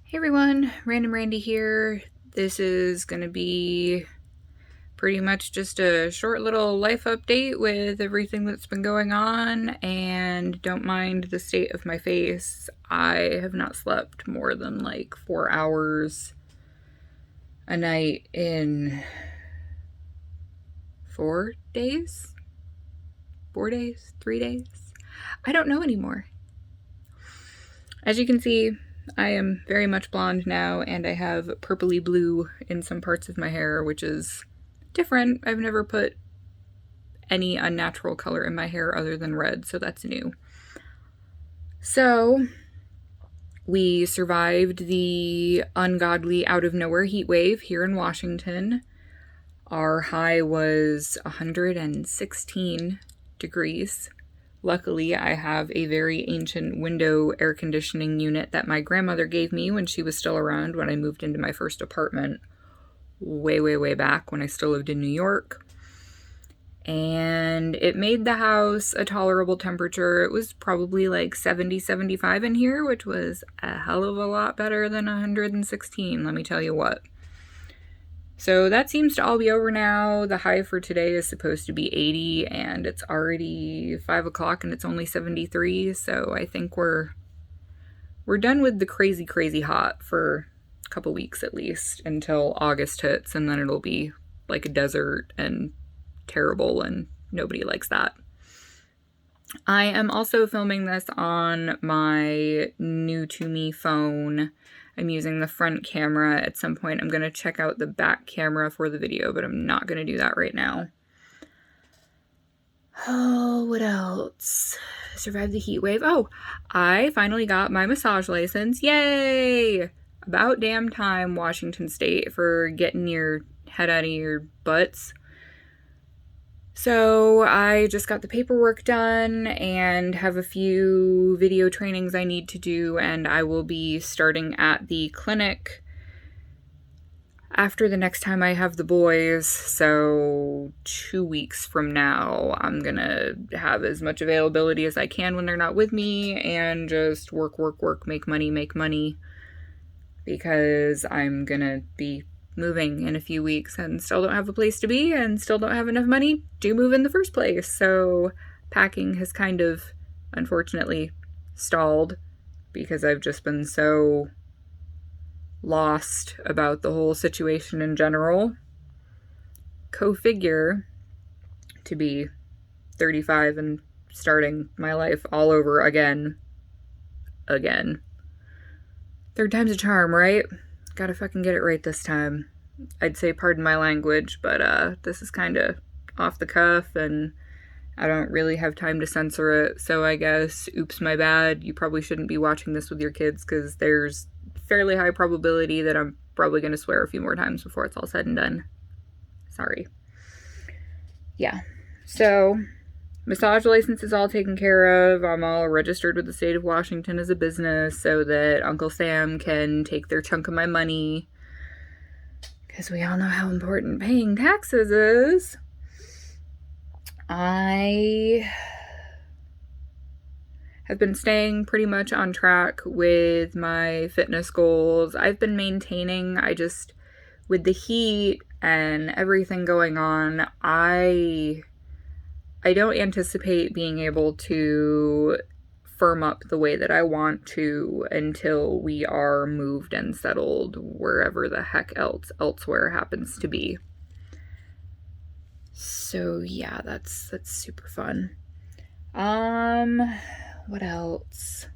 Hey everyone, Random Randy here. This is going to be pretty much just a short little life update with everything that's been going on, and don't mind the state of my face. I have not slept more than like 4 hours a night in 4 days? 4 days? 3 days? I don't know anymore. As you can see, I am very much blonde now, and I have purpley blue in some parts of my hair, which is different. I've never put any unnatural color in my hair other than red, so that's new. So, we survived the ungodly out-of-nowhere heat wave here in Washington. Our high was 116 degrees. Luckily, I have a very ancient window air conditioning unit that my grandmother gave me when she was still around when I moved into my first apartment way back when I still lived in New York. And it made the house a tolerable temperature. It was probably like 70, 75 in here, which was a hell of a lot better than 116, let me tell you what. So that seems to all be over now. The high for today is supposed to be 80, and it's already 5 o'clock and it's only 73, so I think we're done with the crazy hot for a couple weeks at least, until August hits, and then it'll be like a desert and terrible, and nobody likes that. I am also filming this on my new to me phone. I'm using the front camera. At some point, I'm going to check out the back camera for the video, but I'm not going to do that right now. Oh, what else? Survived the heat wave. Oh, I finally got my massage license. Yay! About damn time, Washington State, for getting your head out of your butts. So I just got the paperwork done and have a few video trainings I need to do, and I will be starting at the clinic after the next time I have the boys. So 2 weeks from now, I'm gonna have as much availability as I can when they're not with me and just work, make money, because I'm gonna be moving in a few weeks and still don't have a place to be and still don't have enough money to move in the first place. So packing has kind of, unfortunately, stalled because I've just been so lost about the whole situation in general. Figure to be 35 and starting my life all over again. Third time's a charm, right? Gotta fucking get it right this time. I'd say pardon my language, but this is kind of off the cuff and I don't really have time to censor it, so I guess, oops, my bad. You probably shouldn't be watching this with your kids because there's fairly high probability that I'm probably going to swear a few more times before it's all said and done. Sorry. Yeah, so massage license is all taken care of. I'm all registered with the state of Washington as a business so that Uncle Sam can take their chunk of my money, because we all know how important paying taxes is. I have been staying pretty much on track with my fitness goals. I've been maintaining. With the heat and everything going on, I don't anticipate being able to firm up the way that I want to until we are moved and settled wherever the heck elsewhere happens to be. So yeah, that's super fun. What else?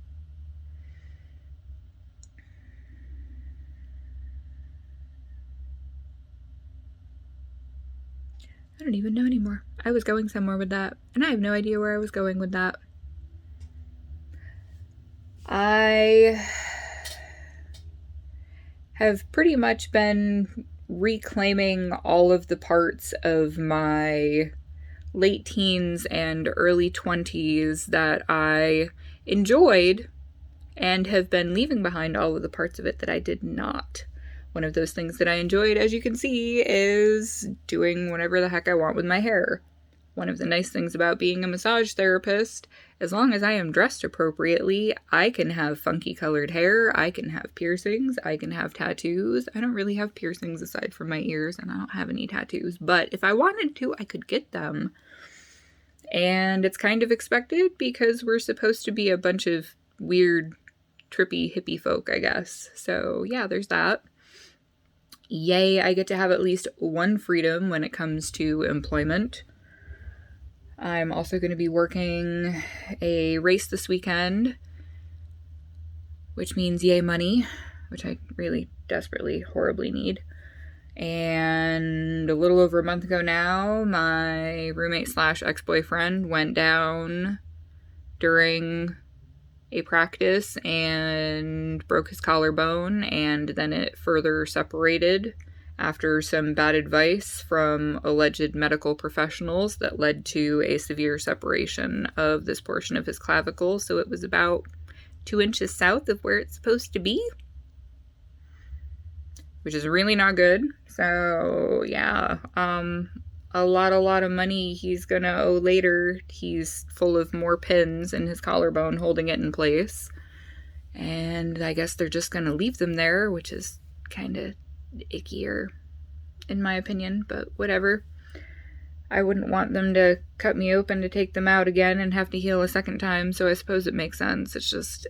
I don't even know anymore. I was going somewhere with that, and I have no idea where I was going with that. I have pretty much been reclaiming all of the parts of my late teens and early 20s that I enjoyed, and have been leaving behind all of the parts of it that I did not. One of those things that I enjoyed, as you can see, is doing whatever the heck I want with my hair. One of the nice things about being a massage therapist as long as I am dressed appropriately, I can have funky colored hair, I can have piercings, I can have tattoos. I don't really have piercings aside from my ears, and I don't have any tattoos, but if I wanted to, I could get them. And it's kind of expected because we're supposed to be a bunch of weird, trippy hippie folk, I guess. So yeah, there's that. Yay, I get to have at least one freedom when it comes to employment. I'm also going to be working a race this weekend, which means yay money, which I really desperately, horribly need. And a little over a month ago now, my roommate / ex-boyfriend went down during a practice and broke his collarbone, and then it further separated after some bad advice from alleged medical professionals that led to a severe separation of this portion of his clavicle. So it was about 2 inches south of where it's supposed to be, which is really not good. So yeah, a lot of money he's gonna owe later. He's full of more pins in his collarbone holding it in place, and I guess they're just gonna leave them there, which is kind of ickier in my opinion, but whatever. I wouldn't want them to cut me open to take them out again and have to heal a second time, so I suppose it makes sense. It's just,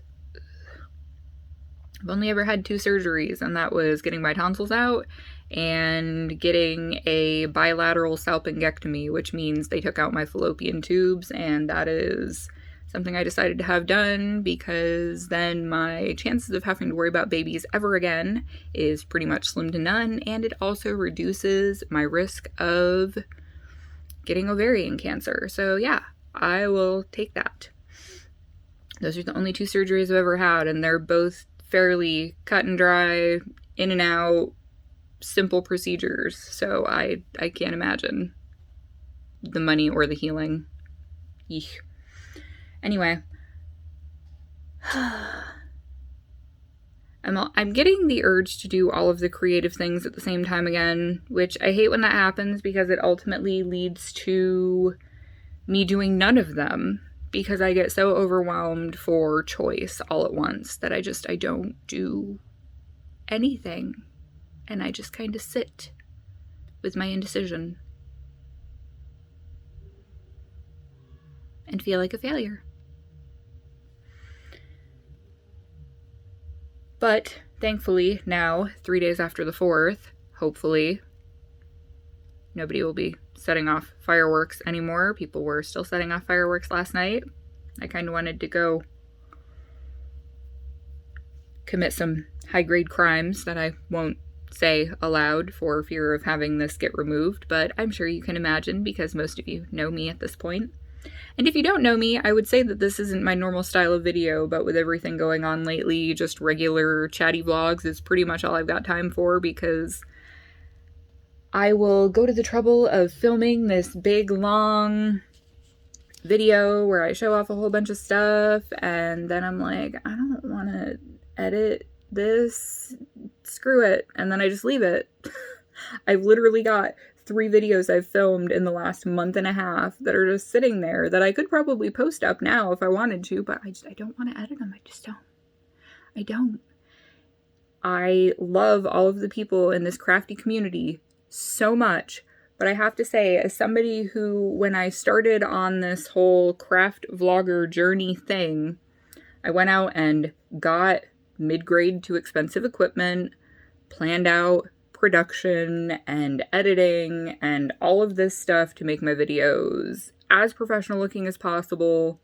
I've only ever had 2 surgeries, and that was getting my tonsils out and getting a bilateral salpingectomy, which means they took out my fallopian tubes, and that is something I decided to have done because then my chances of having to worry about babies ever again is pretty much slim to none, and it also reduces my risk of getting ovarian cancer. So yeah, I will take that. Those are the only 2 surgeries I've ever had, and they're both fairly cut and dry, in and out, simple procedures. So I can't imagine the money or the healing. Yeesh. Anyway, I'm getting the urge to do all of the creative things at the same time again, which I hate when that happens because it ultimately leads to me doing none of them because I get so overwhelmed for choice all at once that I don't do anything, and I just kind of sit with my indecision and feel like a failure. But thankfully now, 3 days after the 4th, hopefully nobody will be setting off fireworks anymore. People were still setting off fireworks last night. I kind of wanted to go commit some high-grade crimes that I won't say aloud for fear of having this get removed, but I'm sure you can imagine because most of you know me at this point. And if you don't know me, I would say that this isn't my normal style of video, but with everything going on lately, just regular chatty vlogs is pretty much all I've got time for because I will go to the trouble of filming this big, long video where I show off a whole bunch of stuff, and then I'm like, I don't want to edit this, screw it, and then I just leave it. I've literally got 3 videos I've filmed in the last month and a half that are just sitting there that I could probably post up now if I wanted to, but I don't want to edit them. I don't. I love all of the people in this crafty community so much, but I have to say, as somebody who, when I started on this whole craft vlogger journey thing, I went out and got mid-grade to expensive equipment, planned out production and editing and all of this stuff to make my videos as professional looking as possible,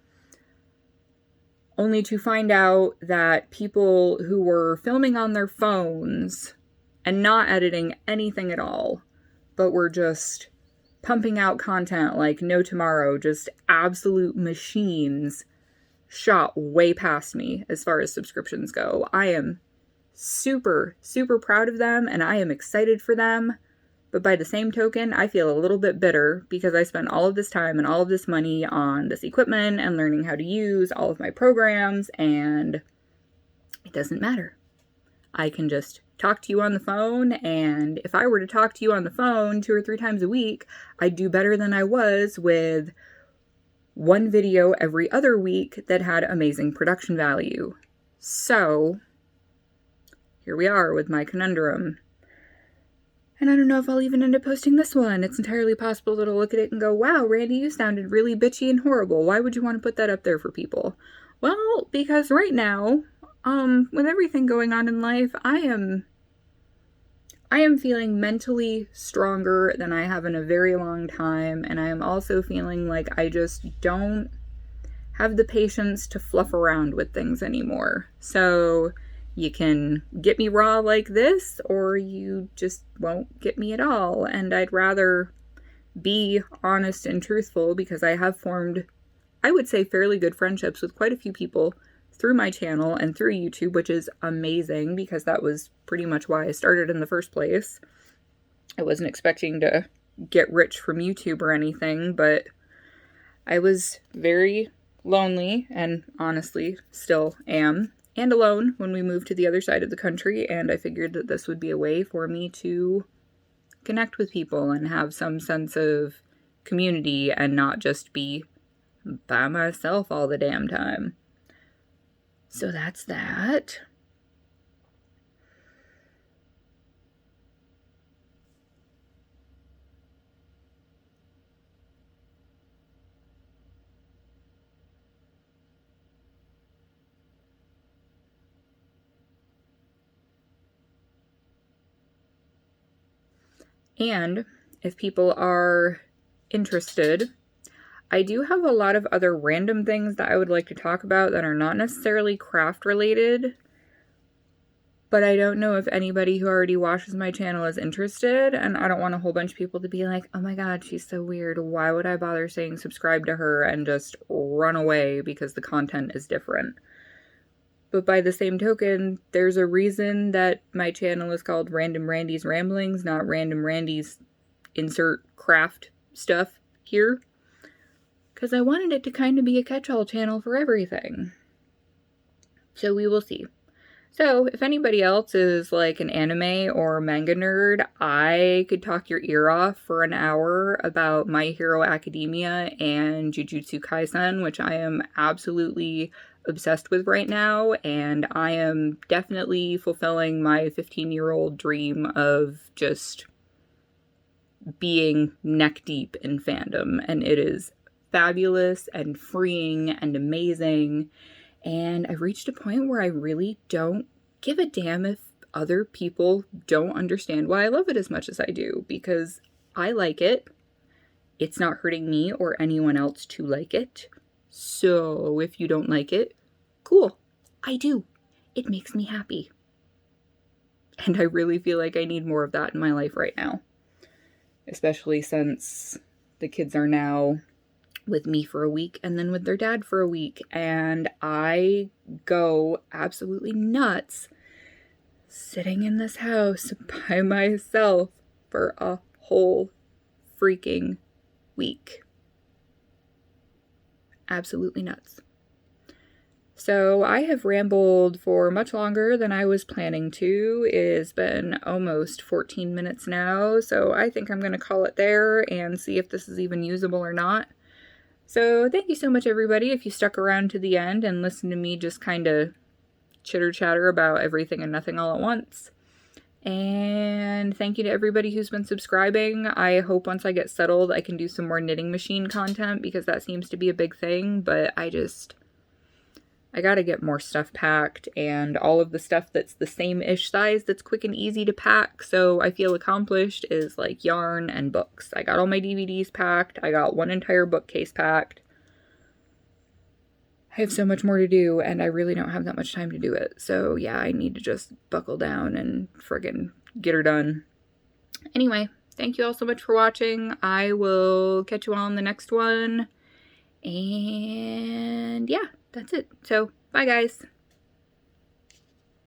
only to find out that people who were filming on their phones and not editing anything at all, but were just pumping out content like no tomorrow, just absolute machines, shot way past me as far as subscriptions go. I am super, super proud of them, and I am excited for them, but by the same token, I feel a little bit bitter because I spent all of this time and all of this money on this equipment and learning how to use all of my programs, and it doesn't matter. I can just talk to you on the phone, and if I were to talk to you on the phone 2 or 3 times a week, I'd do better than I was with one video every other week that had amazing production value. So here we are with my conundrum. And I don't know if I'll even end up posting this one. It's entirely possible that I'll look at it and go, wow, Randy, you sounded really bitchy and horrible. Why would you want to put that up there for people? Well, because right now, with everything going on in life, I am feeling mentally stronger than I have in a very long time, and I am also feeling like I just don't have the patience to fluff around with things anymore. So you can get me raw like this, or you just won't get me at all. And I'd rather be honest and truthful, because I have formed, I would say, fairly good friendships with quite a few people through my channel and through YouTube, which is amazing because that was pretty much why I started in the first place. I wasn't expecting to get rich from YouTube or anything, but I was very lonely, and honestly still am, and alone when we moved to the other side of the country, and I figured that this would be a way for me to connect with people and have some sense of community and not just be by myself all the damn time. So that's that. And if people are interested, I do have a lot of other random things that I would like to talk about that are not necessarily craft related, but I don't know if anybody who already watches my channel is interested, and I don't want a whole bunch of people to be like, oh my god, she's so weird, why would I bother saying subscribe to her, and just run away because the content is different. But by the same token, there's a reason that my channel is called Random Randy's Ramblings, not Random Randy's insert craft stuff here. Because I wanted it to kind of be a catch-all channel for everything. So we will see. So if anybody else is like an anime or manga nerd, I could talk your ear off for an hour about My Hero Academia and Jujutsu Kaisen, which I am absolutely obsessed with right now, and I am definitely fulfilling my 15-year-old dream of just being neck deep in fandom, and it is fabulous and freeing and amazing, and I've reached a point where I really don't give a damn if other people don't understand why I love it as much as I do, because I like it. It's not hurting me or anyone else to like it. So if you don't like it, cool. I do. It makes me happy. And I really feel like I need more of that in my life right now. Especially since the kids are now with me for a week and then with their dad for a week. And I go absolutely nuts sitting in this house by myself for a whole freaking week. Absolutely nuts. So I have rambled for much longer than I was planning to. It has been almost 14 minutes now, so I think I'm going to call it there and see if this is even usable or not. So thank you so much, everybody, if you stuck around to the end and listened to me just kind of chitter-chatter about everything and nothing all at once. And thank you to everybody who's been subscribing. I hope once I get settled I can do some more knitting machine content, because that seems to be a big thing, but I gotta get more stuff packed, and all of the stuff that's the same-ish size that's quick and easy to pack, so I feel accomplished, is like yarn and books. I got all my DVDs packed. I got one entire bookcase packed. I have so much more to do, and I really don't have that much time to do it. So yeah, I need to just buckle down and friggin' get her done. Anyway, thank you all so much for watching. I will catch you all in the next one. And yeah, that's it. So, bye guys.